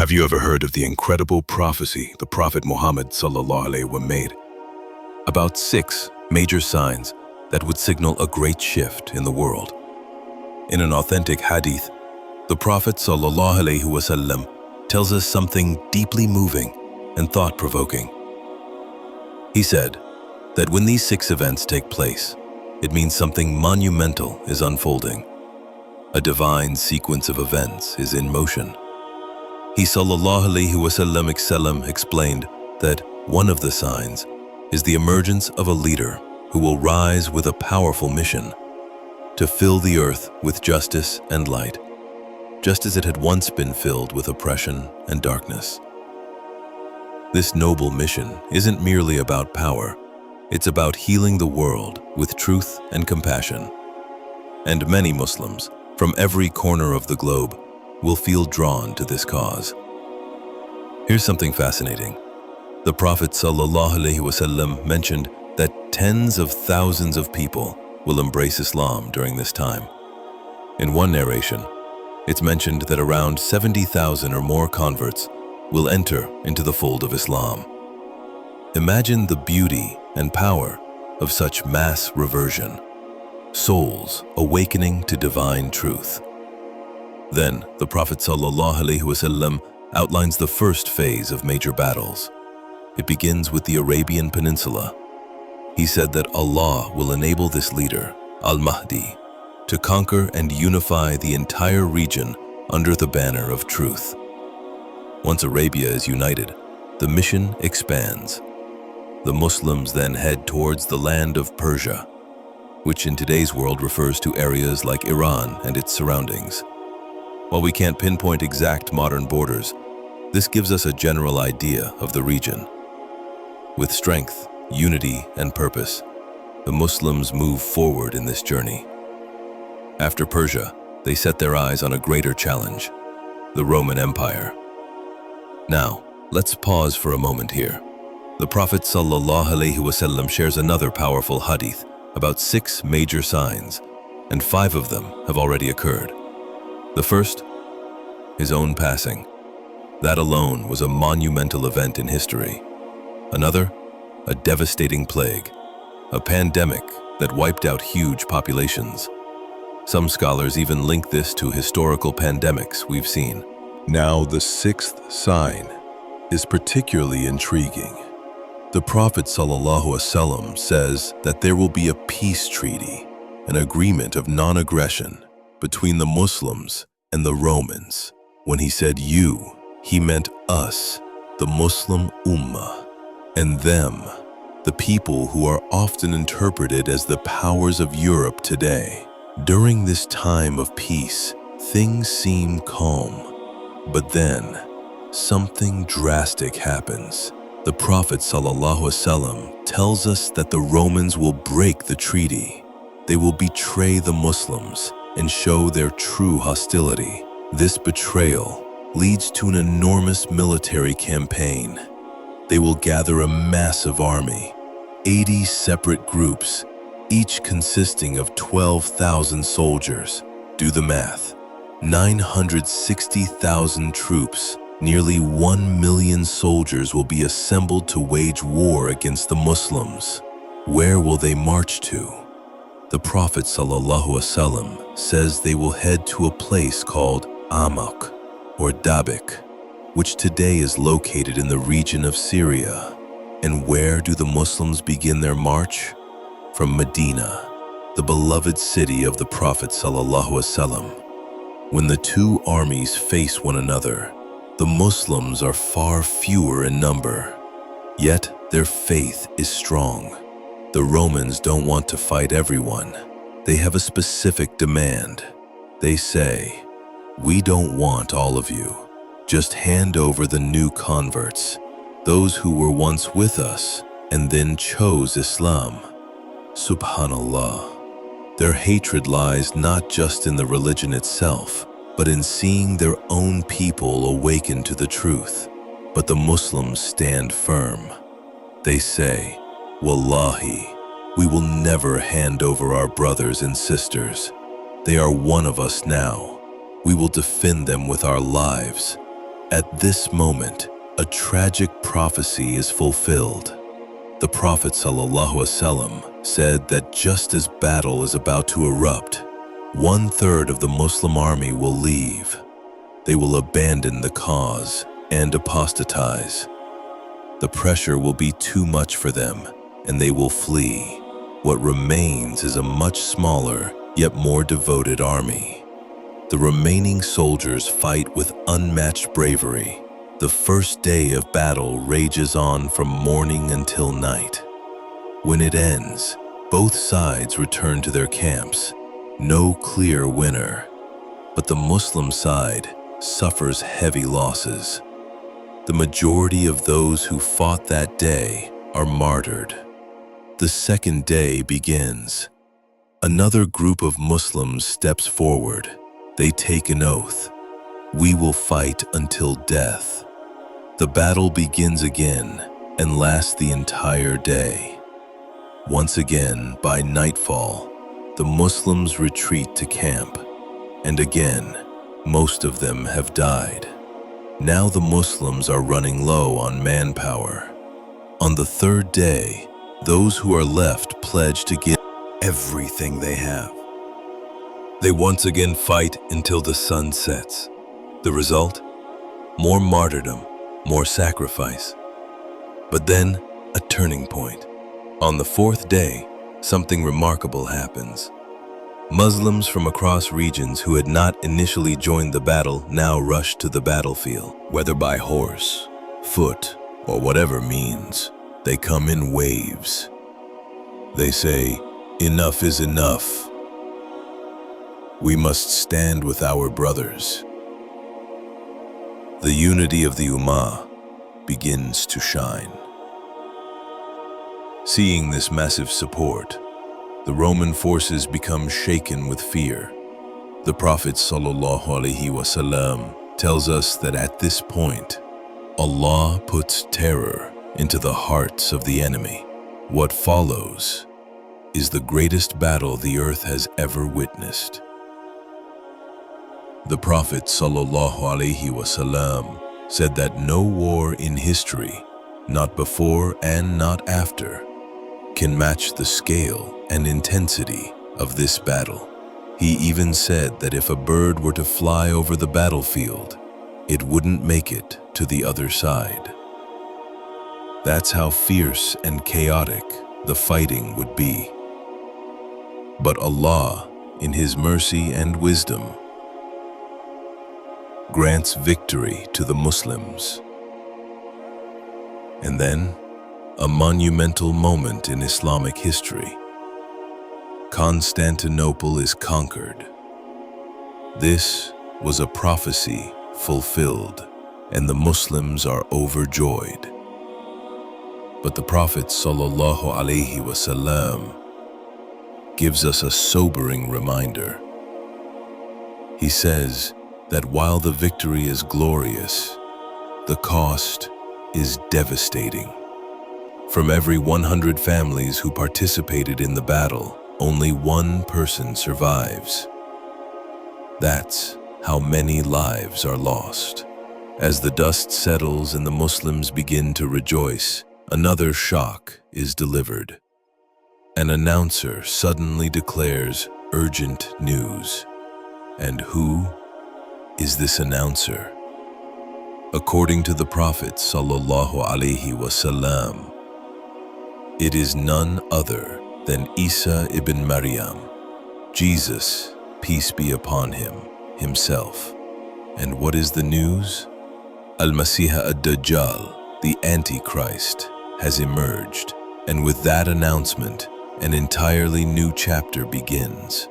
Have you ever heard of the incredible prophecy the Prophet Muhammad ﷺ made about 6 major signs that would signal a great shift in the world? In an authentic hadith, the Prophet ﷺ tells us something deeply moving and thought-provoking. He said that when these 6 events take place, it means something monumental is unfolding. A divine sequence of events is in motion. He ﷺ explained that one of the signs is the emergence of a leader who will rise with a powerful mission to fill the earth with justice and light, just as it had once been filled with oppression and darkness. This noble mission isn't merely about power, it's about healing the world with truth and compassion. And many Muslims from every corner of the globe will feel drawn to this cause. Here's something fascinating. The Prophet ﷺ mentioned that tens of thousands of people will embrace Islam during this time. In one narration, it's mentioned that around 70,000 or more converts will enter into the fold of Islam. Imagine the beauty and power of such mass reversion, souls awakening to divine truth. Then the Prophet ﷺ outlines the first phase of major battles. It begins with the Arabian Peninsula. He said that Allah will enable this leader, Al-Mahdi, to conquer and unify the entire region under the banner of truth. Once Arabia is united, the mission expands. The Muslims then head towards the land of Persia, which in today's world refers to areas like Iran and its surroundings. While we can't pinpoint exact modern borders, this gives us a general idea of the region. With strength, unity, and purpose, the Muslims move forward in this journey. After Persia, they set their eyes on a greater challenge, the Roman Empire. Now, let's pause for a moment here. The Prophet ﷺ shares another powerful hadith about 6 major signs, and 5 of them have already occurred. The first, his own passing. That alone was a monumental event in history. Another, a devastating plague, a pandemic that wiped out huge populations. Some scholars even link this to historical pandemics we've seen. Now, the 6th sign is particularly intriguing. The Prophet ﷺ says that there will be a peace treaty, an agreement of non-aggression between the Muslims and the Romans. When he said you, he meant us, the Muslim Ummah, and them, the people who are often interpreted as the powers of Europe today. During this time of peace, things seem calm, but then something drastic happens. The Prophet ﷺ tells us that the Romans will break the treaty. They will betray the Muslims and show their true hostility. This betrayal leads to an enormous military campaign. They will gather a massive army, 80 separate groups, each consisting of 12,000 soldiers. Do the math. 960,000 troops, nearly 1 million soldiers will be assembled to wage war against the Muslims. Where will they march to? The Prophet ﷺ says they will head to a place called Amak, or Dabik, which today is located in the region of Syria. And where do the Muslims begin their march? From Medina, the beloved city of the Prophet ﷺ. When the 2 armies face one another, the Muslims are far fewer in number, yet their faith is strong. The Romans don't want to fight everyone. They have a specific demand. They say, "We don't want all of you. Just hand over the new converts, those who were once with us and then chose Islam." Subhanallah. Their hatred lies not just in the religion itself, but in seeing their own people awaken to the truth. But the Muslims stand firm. They say, "Wallahi, we will never hand over our brothers and sisters. They are one of us now. We will defend them with our lives." At this moment, a tragic prophecy is fulfilled. The Prophet ﷺ said that just as battle is about to erupt, 1/3 of the Muslim army will leave. They will abandon the cause and apostatize. The pressure will be too much for them, and they will flee. What remains is a much smaller, yet more devoted army. The remaining soldiers fight with unmatched bravery. The first day of battle rages on from morning until night. When it ends, both sides return to their camps. No clear winner. But the Muslim side suffers heavy losses. The majority of those who fought that day are martyred. The second day begins. Another group of Muslims steps forward. They take an oath. We will fight until death. The battle begins again and lasts the entire day. Once again, by nightfall, the Muslims retreat to camp. And again, most of them have died. Now the Muslims are running low on manpower. On the third day, those who are left pledge to give everything they have. They once again fight until the sun sets. The result? More martyrdom, more sacrifice. But then, a turning point. On the fourth day, something remarkable happens. Muslims from across regions who had not initially joined the battle now rush to the battlefield. Whether by horse, foot, or whatever means, they come in waves. They say, "Enough is enough. We must stand with our brothers." The unity of the Ummah begins to shine. Seeing this massive support, the Roman forces become shaken with fear. The Prophet ﷺ tells us that at this point, Allah puts terror into the hearts of the enemy. What follows is the greatest battle the earth has ever witnessed. The Prophet ﷺ said that no war in history, not before and not after, can match the scale and intensity of this battle. He even said that if a bird were to fly over the battlefield, it wouldn't make it to the other side. That's how fierce and chaotic the fighting would be. But Allah, in His mercy and wisdom, grants victory to the Muslims. And then, a monumental moment in Islamic history. Constantinople is conquered. This was a prophecy fulfilled, and the Muslims are overjoyed. But the Prophet ﷺ gives us a sobering reminder. He says that while the victory is glorious, the cost is devastating. From every 100 families who participated in the battle, only one person survives. That's how many lives are lost. As the dust settles and the Muslims begin to rejoice, another shock is delivered. An announcer suddenly declares urgent news. And who is this announcer? According to the Prophet ﷺ, it is none other than Isa ibn Maryam, Jesus, peace be upon him, himself. And what is the news? Al-Masih ad-Dajjal, the Antichrist, has emerged, and with that announcement, an entirely new chapter begins.